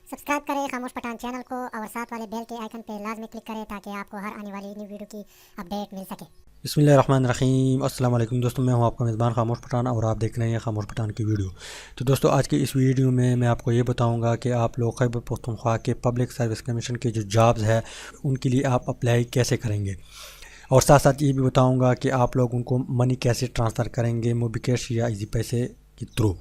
Subscribe करें खामोश Pathan channel को और साथ वाले बेल के आइकन पे लाजमी क्लिक करें ताकि आपको हर आने वाली न्यू वीडियो की अपडेट मिल सके। बिस्मिल्लाहिर्रहमानिर्रहीम। अस्सलाम वालेकुम दोस्तों, मैं हूं आपका मेज़बान खामोश पठान और आप देख रहे हैं खामोश पठान की वीडियो। तो दोस्तों, आज की इस वीडियो में मैं आपको ये बताऊंगा कि आप लोग खैबर पख्तूनख्वा के पब्लिक सर्विस कमीशन के जो जॉब्स है उनके लिए आप अप्लाई कैसे करेंगे, और साथ साथ ये भी बताऊँगा कि आप लोग उनको मनी कैसे ट्रांसफ़र करेंगे, मोबिकैश या इजी पैसे के थ्रू।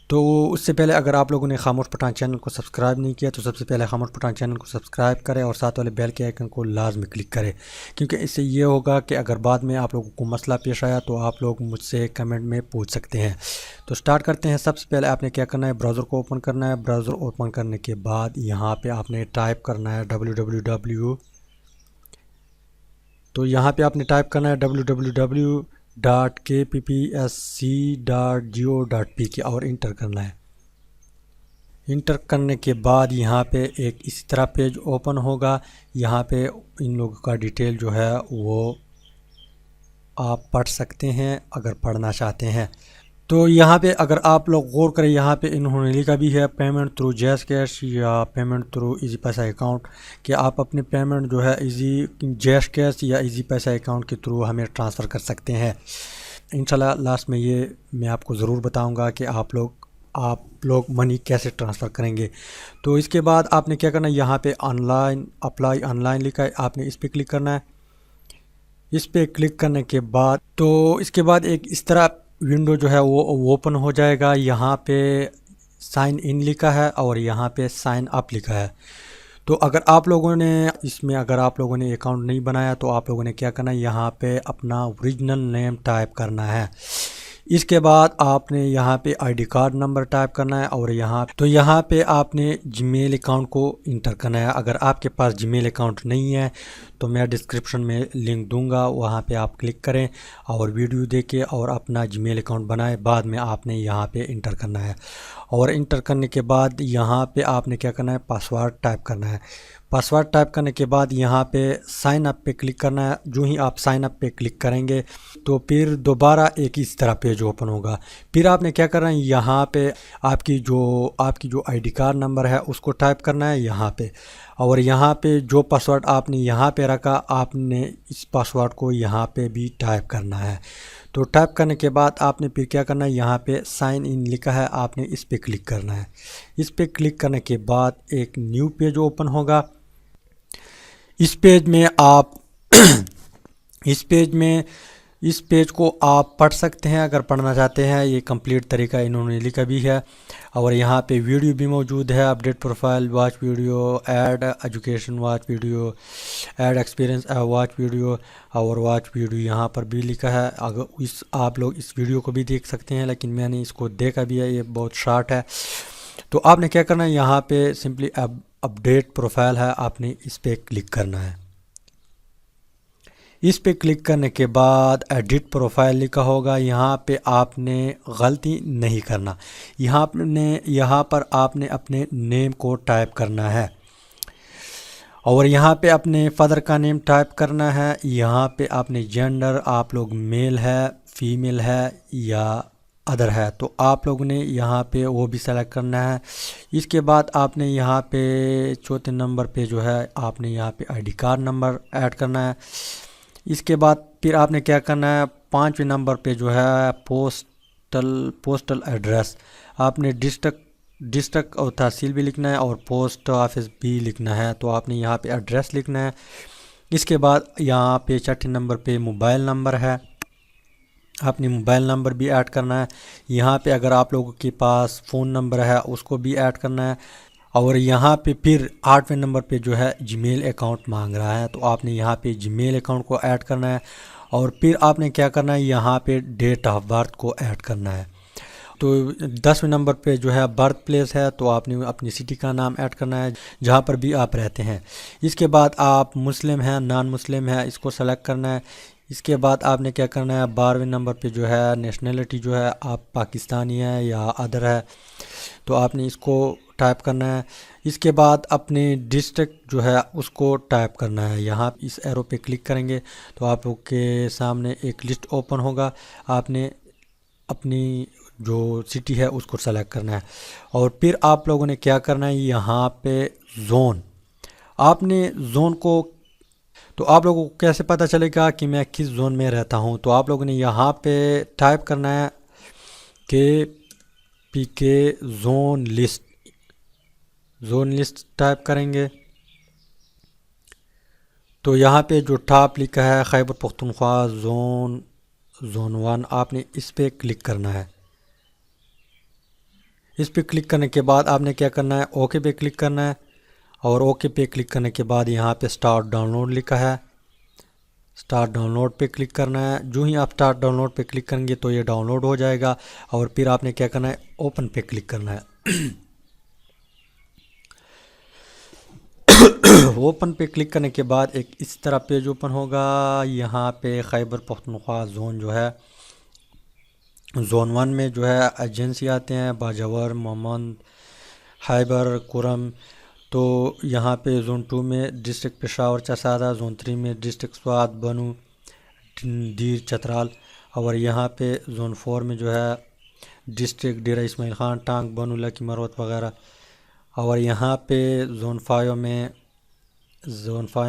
तो उससे पहले अगर आप लोगों ने खामोश पठान चैनल को सब्सक्राइब नहीं किया तो सबसे पहले खामोश पठान चैनल को सब्सक्राइब करें और साथ वाले बेल के आइकन को लाजमी क्लिक करें, क्योंकि इससे ये होगा कि अगर बाद में आप लोगों को मसला पेश आया तो आप लोग मुझसे कमेंट में पूछ सकते हैं। तो स्टार्ट करते हैं। सबसे पहले आपने क्या करना है, ब्राउज़र को ओपन करना है। ब्राउज़र ओपन करने के बाद यहाँ पर आपने टाइप करना है www। तो यहाँ पर आपने टाइप करना है www.kppsc.go.pk और इंटर करना है। इंटर करने के बाद यहाँ पे एक इसी तरह पेज ओपन होगा। यहाँ पे इन लोगों का डिटेल जो है वो आप पढ़ सकते हैं अगर पढ़ना चाहते हैं। तो यहाँ पे अगर आप लोग गौर करें, यहाँ पे इन्होंने लिखा भी है पेमेंट थ्रू जैज़ कैश या payment through easy Easypaisa account, कि आप अपने पेमेंट जो है इजी जैज़ कैश या इजी पैसा अकाउंट के थ्रू हमें ट्रांसफ़र कर सकते हैं। इंशाल्लाह लास्ट में ये मैं आपको ज़रूर बताऊंगा कि आप लोग मनी कैसे ट्रांसफ़र करेंगे। तो इसके बाद आपने क्या करना है, यहाँ पे ऑनलाइन अप्लाई ऑनलाइन लिखा है, आपने इस पर क्लिक करना है। इस पर क्लिक करने के बाद तो इसके बाद एक इस तरह विंडो जो है वो ओपन हो जाएगा। यहाँ पे साइन इन लिखा है और यहाँ पे साइन अप लिखा है। तो अगर आप लोगों ने अकाउंट नहीं बनाया तो आप लोगों ने क्या करना है, यहाँ पे अपना ओरिजिनल नेम टाइप करना है। इसके बाद आपने यहाँ पे आईडी कार्ड नंबर टाइप करना है और यहाँ पे आपने जीमेल अकाउंट को इंटर करना है। अगर आपके पास जीमेल अकाउंट नहीं है तो मैं डिस्क्रिप्शन में लिंक दूंगा, वहाँ पे आप क्लिक करें और वीडियो देखें और अपना जीमेल अकाउंट बनाएं। बाद में आपने यहाँ पे इंटर करना है और इंटर करने के बाद यहाँ पे आपने क्या करना है, पासवर्ड टाइप करना है। पासवर्ड टाइप करने के बाद यहाँ पे साइन अप पे क्लिक करना है। जो ही आप साइन अप पे क्लिक करेंगे तो फिर दोबारा एक इस तरह पेज ओपन होगा। फिर आपने क्या करना है, यहाँ पे आपकी जो आईडी कार्ड नंबर है उसको टाइप करना है यहाँ पे, और यहाँ पे जो पासवर्ड आपने यहाँ पे रखा आपने इस पासवर्ड को यहाँ पे भी टाइप करना है। तो टाइप करने के बाद आपने फिर क्या करना है, यहाँ पे साइन इन लिखा है, आपने इस पे क्लिक करना है। इस पे क्लिक करने के बाद एक न्यू पेज ओपन होगा। इस पेज में आप इस पेज को आप पढ़ सकते हैं अगर पढ़ना चाहते हैं। ये कंप्लीट तरीका इन्होंने लिखा भी है और यहाँ पे वीडियो भी मौजूद है। Update profile, watch video, add education watch video, add experience watch video और वॉच वीडियो यहाँ पर भी लिखा है। अगर आप लोग इस वीडियो को भी देख सकते हैं, लेकिन मैंने इसको देखा भी है, ये बहुत शॉर्ट है। तो आपने क्या करना है, यहाँ पे सिंपली अपडेट प्रोफाइल है, आपने इस पर क्लिक करना है। इस पे क्लिक करने के बाद एडिट प्रोफाइल लिखा होगा, यहाँ पे आपने गलती नहीं करना। यहाँ पर आपने अपने नेम को टाइप करना है और यहाँ पे अपने फादर का नेम टाइप करना है। यहाँ पे आपने जेंडर, आप लोग मेल है, फीमेल है या अदर है, तो आप लोगों ने यहाँ पे वो भी सेलेक्ट करना है। इसके बाद आपने यहाँ पे चौथे नंबर पे जो है आपने यहाँ पे आईडी कार्ड नंबर ऐड करना है। इसके बाद फिर आपने क्या करना है, पाँचवें नंबर पे जो है पोस्टल एड्रेस, आपने डिस्ट्रिक्ट और तहसील भी लिखना है और पोस्ट ऑफिस भी लिखना है। तो आपने यहाँ पे एड्रेस लिखना है। इसके बाद यहाँ पे छठे नंबर पे मोबाइल नंबर है, आपने मोबाइल नंबर भी ऐड करना है। यहाँ पे अगर आप लोगों के पास फ़ोन नंबर है उसको भी ऐड करना है। और यहाँ पे फिर आठवें नंबर पे जो है जीमेल अकाउंट मांग रहा है, तो आपने यहाँ पे जीमेल अकाउंट को ऐड करना है। और फिर आपने क्या करना है, यहाँ पे डेट ऑफ बर्थ को ऐड करना है। तो 10वें नंबर पे जो है बर्थ प्लेस है, तो आपने अपनी सिटी का नाम ऐड करना है जहाँ पर भी आप रहते हैं। इसके बाद आप मुस्लिम हैं नॉन मुस्लिम है, इसको सेलेक्ट करना है। इसके बाद आपने क्या करना है, 12वें नंबर पे जो है नेशनलिटी जो है आप पाकिस्तानी है या अदर है, तो आपने इसको टाइप करना है। इसके बाद अपने डिस्ट्रिक्ट जो है उसको टाइप करना है। यहाँ इस एरो पे क्लिक करेंगे तो आपके सामने एक लिस्ट ओपन होगा। आपने अपनी जो सिटी है उसको सेलेक्ट करना है। और फिर आप लोगों ने क्या करना है, यहाँ पे जोन, आपने जोन को, तो आप लोगों को कैसे पता चलेगा कि मैं किस जोन में रहता हूँ, तो आप लोगों ने यहाँ पे टाइप करना है के पी के जोन लिस्ट टाइप करेंगे तो यहाँ पे जो टॉप लिखा है खैबर पख्तूनख्वा जोन 1, आपने इस पे क्लिक करना है। इस पे क्लिक करने के बाद आपने क्या करना है, ओके पे क्लिक करना है। और ओके पे क्लिक करने के बाद यहाँ पे स्टार्ट डाउनलोड लिखा है, स्टार्ट डाउनलोड पे क्लिक करना है। जो ही आप स्टार्ट डाउनलोड पे क्लिक करेंगे तो ये डाउनलोड हो जाएगा। और फिर आपने क्या करना है, ओपन पे क्लिक करना है। ओपन पे क्लिक करने के बाद एक इस तरह पेज ओपन होगा। यहाँ पे खैबर पख्तूनख्वा जोन जो है, जोन 1 में जो है एजेंसी आते हैं, बाजावर, मोहम्मद, खैबर, कुरम। तो यहाँ पे जोन 2 में डिस्ट्रिक्ट पेशावर चसादा, जोन 3 में डिस्ट्रिक्ट स्वात, बनू, दीर, चतराल। और यहाँ पे जोन 4 में जो है डिस्ट्रिक्ट डेरा इस्माइल ख़ान, टांग, बनू, लकी मरवत वगैरह। और यहाँ पे जोन 5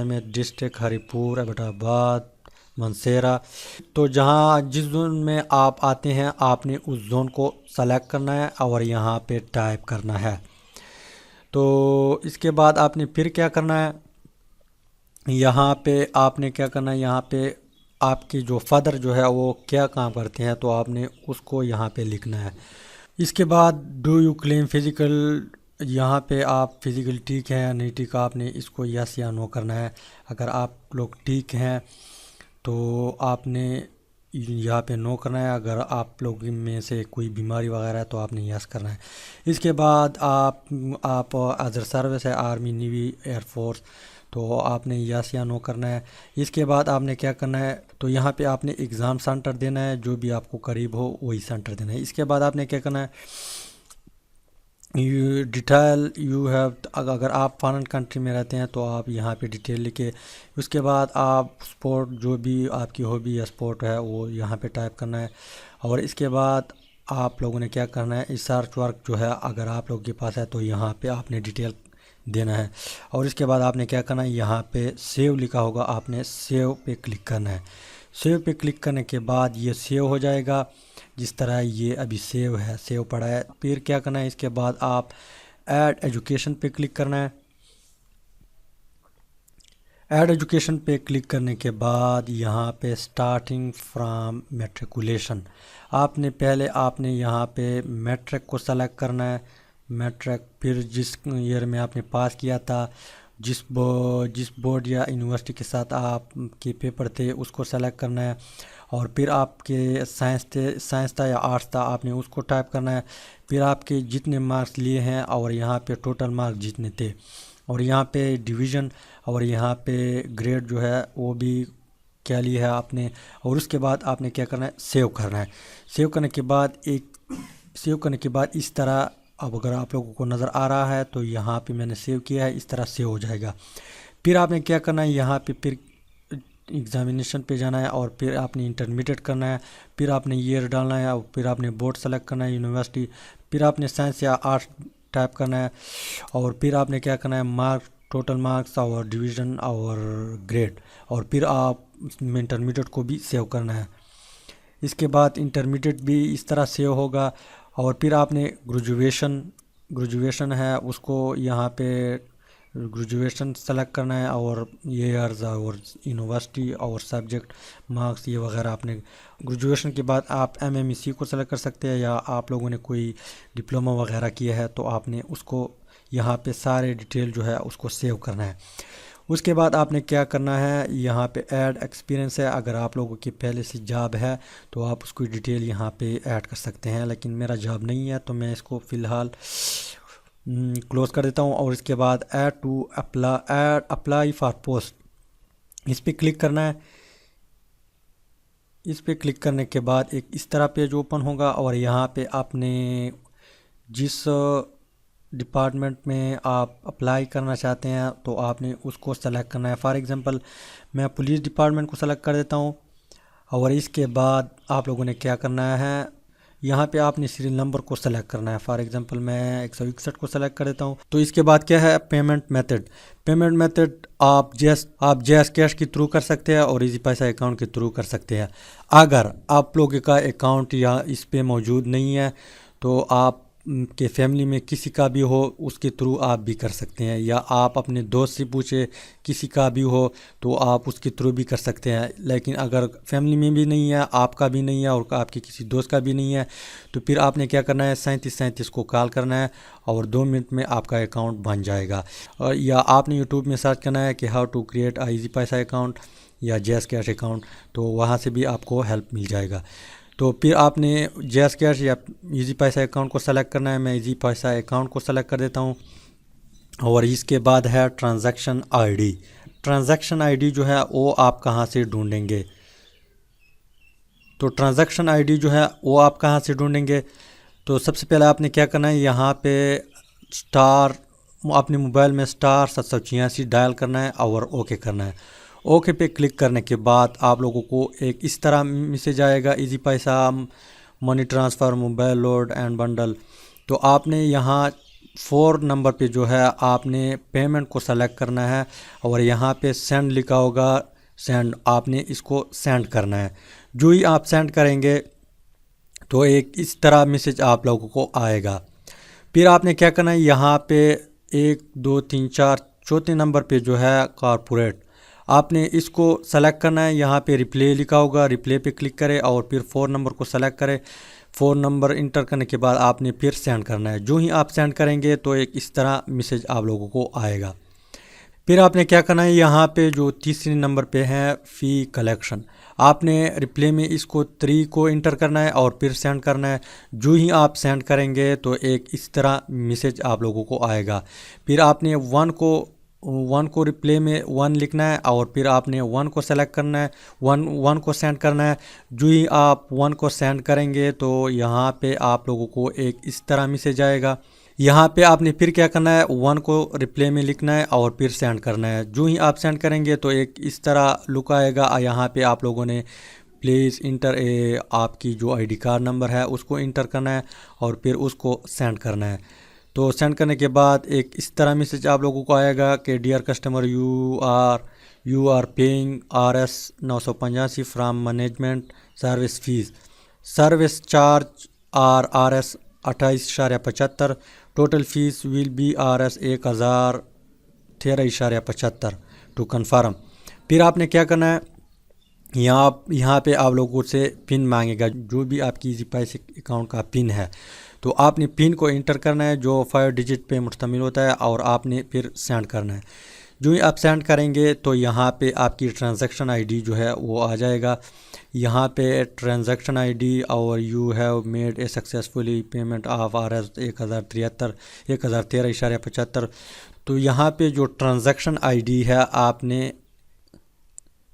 में डिस्ट्रिक्ट हरीपुर, एबटाबाद, मनसेरा। तो जहाँ जिस जोन में आप आते हैं आपने उस जोन को सेलेक्ट करना है और यहाँ पे टाइप करना है। तो इसके बाद आपने फिर क्या करना है, यहाँ पे आपने क्या करना है, यहाँ पे आपकी जो फादर जो है वो क्या काम करते हैं तो आपने उसको यहाँ पे लिखना है। इसके बाद डू यू क्लेम फिज़िकल, यहाँ पे आप फिज़िकल ठीक है या नहीं ठीक, आपने इसको यस या नो करना है। अगर आप लोग ठीक हैं तो आपने यहाँ पे नो करना है, अगर आप लोग में से कोई बीमारी वगैरह है तो आपने यस करना है। इसके बाद आप अदर सर्विस है, आर्मी, नेवी, एयरफोर्स, तो आपने यस या नो करना है। इसके बाद आपने क्या करना है, तो यहाँ पे आपने एग्ज़ाम सेंटर देना है, जो भी आपको करीब हो वही सेंटर देना है। इसके बाद आपने क्या करना है, डिटेल यू हैव, अगर आप फॉरेन कंट्री में रहते हैं तो आप यहाँ पे डिटेल लिखे। उसके बाद आप स्पोर्ट, जो भी आपकी हॉबी या स्पोर्ट है वो यहाँ पे टाइप करना है। और इसके बाद आप लोगों ने क्या करना है, रिसर्च वर्क जो है अगर आप लोगों के पास है तो यहाँ पे आपने डिटेल देना है। और इसके बाद आपने क्या करना है, यहाँ पे सेव लिखा होगा, आपने सेव पे क्लिक करना है। सेव पे क्लिक करने के बाद ये सेव हो जाएगा, जिस तरह ये अभी सेव है, सेव पड़ा है। फिर क्या करना है, इसके बाद आप ऐड एजुकेशन पे क्लिक करना है। ऐड एजुकेशन पे क्लिक करने के बाद यहाँ पे स्टार्टिंग फ्रॉम मैट्रिकुलेशन, आपने यहाँ पे मैट्रिक को सेलेक्ट करना है, मैट्रिक। फिर जिस ईयर में आपने पास किया था, जिस बोर्ड या यूनिवर्सिटी के साथ आपके पेपर थे उसको सेलेक्ट करना है। और फिर आपके साइंस था या आर्ट्स था, आपने उसको टाइप करना है। फिर आपके जितने मार्क्स लिए हैं और यहाँ पे टोटल मार्क्स जितने थे, और यहाँ पे डिवीज़न, और यहाँ पे ग्रेड जो है वो भी क्या लिया है आपने। और उसके बाद आपने क्या करना है, सेव करना है। सेव करने के बाद इस तरह, अब अगर आप लोगों को नज़र आ रहा है तो यहाँ पे मैंने सेव किया है, इस तरह सेव हो जाएगा। फिर आपने क्या करना है, यहाँ पे फिर एग्ज़ामिनेशन पे जाना है और फिर आपने इंटरमीडिएट करना है। फिर आपने ईयर डालना है और फिर आपने बोर्ड सेलेक्ट करना है, यूनिवर्सिटी। फिर आपने साइंस या आर्ट्स टाइप करना है। और फिर आपने क्या करना है, मार्क्स, टोटल मार्क्स और डिवीज़न और ग्रेड। और फिर आप इंटरमीडिएट को भी सेव करना है। इसके बाद इंटरमीडिएट भी इस तरह सेव होगा। और फिर आपने ग्रेजुएशन है उसको यहाँ पे ग्रेजुएशन सेलेक्ट करना है, और ईयर्स और यूनिवर्सिटी और सब्जेक्ट मार्क्स ये वगैरह। आपने ग्रेजुएशन के बाद आप एमएमएससी को सेलेक्ट कर सकते हैं, या आप लोगों ने कोई डिप्लोमा वगैरह किया है तो आपने उसको यहाँ पे सारे डिटेल जो है उसको सेव करना है। उसके बाद आपने क्या करना है, यहाँ पे ऐड एक्सपीरियंस है, अगर आप लोगों की पहले से जॉब है तो आप उसको डिटेल यहाँ पे ऐड कर सकते हैं, लेकिन मेरा जॉब नहीं है तो मैं इसको फ़िलहाल क्लोज़ कर देता हूँ। और इसके बाद ऐड अप्लाई फॉर पोस्ट, इस पर क्लिक करना है। इस पर क्लिक करने के बाद एक इस तरह पेज ओपन होगा, और यहाँ पे आपने जिस डिपार्टमेंट में आप अप्लाई करना चाहते हैं तो आपने उसको सेलेक्ट करना है। फॉर एग्ज़ाम्पल मैं पुलिस डिपार्टमेंट को सेलेक्ट कर देता हूँ। और इसके बाद आप लोगों ने क्या करना है, यहाँ पे आपने सीरियल नंबर को सेलेक्ट करना है। फॉर एग्जांपल मैं 161 को सेलेक्ट कर देता हूँ। तो इसके बाद क्या है, पेमेंट मेथड आप जैस कैश के थ्रू कर सकते हैं और इजी पैसा अकाउंट के थ्रू कर सकते हैं। अगर आप लोगों का अकाउंट या इस पे मौजूद नहीं है तो आप के फैमिली में किसी का भी हो उसके थ्रू आप भी कर सकते हैं, या आप अपने दोस्त से पूछे किसी का भी हो तो आप उसके थ्रू भी कर सकते हैं। लेकिन अगर फैमिली में भी नहीं है, आपका भी नहीं है और आपके किसी दोस्त का भी नहीं है, तो फिर आपने क्या करना है, 3737 को कॉल करना है और 2 मिनट में आपका अकाउंट बन जाएगा। और या आपने यूट्यूब में सर्च करना है कि how to create a easy Easypaisa account या जैस कैश अकाउंट, तो वहाँ से भी आपको हेल्प मिल जाएगा। तो फिर आपने जैस कैश या इजी पैसा अकाउंट को सेलेक्ट करना है। मैं इजी पैसा अकाउंट को सेलेक्ट कर देता हूँ। और इसके बाद है ट्रांजैक्शन आईडी जो है वो आप कहाँ से ढूंढेंगे। तो ट्रांजैक्शन आईडी जो है वो आप कहाँ से ढूंढेंगे, तो सबसे पहले आपने क्या करना है, यहाँ पे अपने मोबाइल में *786 डायल करना है और ओके करना है। ओके पे क्लिक करने के बाद आप लोगों को एक इस तरह मैसेज आएगा, इजी पैसा money transfer mobile load and bundle. तो आपने यहाँ 4 नंबर पे जो है आपने पेमेंट को सेलेक्ट करना है और यहाँ पे सेंड लिखा होगा, सेंड, आपने इसको सेंड करना है। जो ही आप सेंड करेंगे तो एक इस तरह मैसेज आप लोगों को आएगा। फिर आपने क्या करना है, यहाँ पे 1 2 3 4 चौथे नंबर पे जो है कॉर्पोरेट, आपने इसको सेलेक्ट करना है। यहाँ पे रिप्ले लिखा होगा, रिप्ले पे क्लिक करें और फिर 4 नंबर को सेलेक्ट करें। 4 नंबर इंटर करने के बाद आपने फिर सेंड करना है। जो ही आप सेंड करेंगे तो एक इस तरह मैसेज आप लोगों को आएगा। फिर आपने क्या करना है, यहाँ पे जो तीसरे नंबर पे है फ़ी कलेक्शन, आपने रिप्ले में इसको 3 को इंटर करना है और फिर सेंड करना है। जो ही आप सेंड करेंगे तो एक इस तरह मैसेज आप लोगों को आएगा। फिर आपने 1 को रिप्ले में 1 लिखना है और फिर आपने 1 को सेलेक्ट करना है, 1 को सेंड करना है। जो ही आप 1 को सेंड करेंगे तो यहाँ पे आप लोगों को एक इस तरह मैसेज आएगा। यहाँ पे आपने फिर क्या करना है, 1 को रिप्ले में लिखना है और फिर सेंड करना है। जो ही आप सेंड करेंगे तो एक इस तरह लुक आएगा। यहाँ पे आप लोगों ने प्लीज़ इंटर आपकी जो आईडी कार्ड नंबर है उसको इंटर करना है और फिर उसको सेंड करना है। तो सेंड करने के बाद एक इस तरह मैसेज आप लोगों को आएगा कि dear customer you are paying RS 985 from management service fees, service charge RS 28.75, total fees will be RS 1013.75 to confirm. फिर आपने क्या करना है, यहाँ पे आप लोगों से पिन मांगेगा, जो भी आपकी इजी पैसे अकाउंट का पिन है तो आपने पिन को इंटर करना है जो 5 डिजिट पे मुश्तमिल होता है और आपने फिर सेंड करना है। जो ही आप सेंड करेंगे तो यहाँ पे आपकी ट्रांजैक्शन आईडी जो है वो आ जाएगा। यहाँ पे ट्रांजैक्शन आईडी और you have made a successfully payment of RS 1013.75। तो यहाँ पे जो ट्रांजैक्शन आईडी है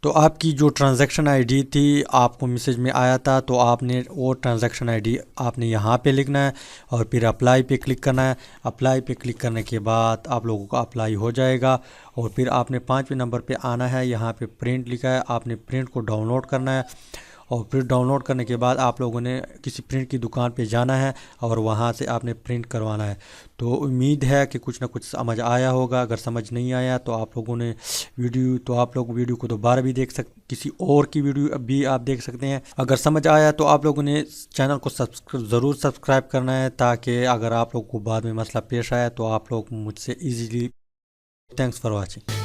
आपकी जो ट्रांजैक्शन आईडी थी आपको मैसेज में आया था, तो आपने वो ट्रांजैक्शन आईडी आपने यहाँ पे लिखना है और फिर अप्लाई पे क्लिक करना है। अप्लाई पे क्लिक करने के बाद आप लोगों का अप्लाई हो जाएगा और फिर आपने 5वें नंबर पे आना है। यहाँ पे प्रिंट लिखा है, आपने प्रिंट को डाउनलोड करना है और फिर डाउनलोड करने के बाद आप लोगों ने किसी प्रिंट की दुकान पे जाना है और वहाँ से आपने प्रिंट करवाना है। तो उम्मीद है कि कुछ ना कुछ समझ आया होगा। अगर समझ नहीं आया तो आप लोग वीडियो को दोबारा भी देख सकते, किसी और की वीडियो भी आप देख सकते हैं। अगर समझ आया तो आप लोगों ने चैनल को ज़रूर सब्सक्राइब करना है, ताकि अगर आप लोग को बाद में मसला पेश आया तो आप लोग मुझसे ईजीली। Thanks for watching.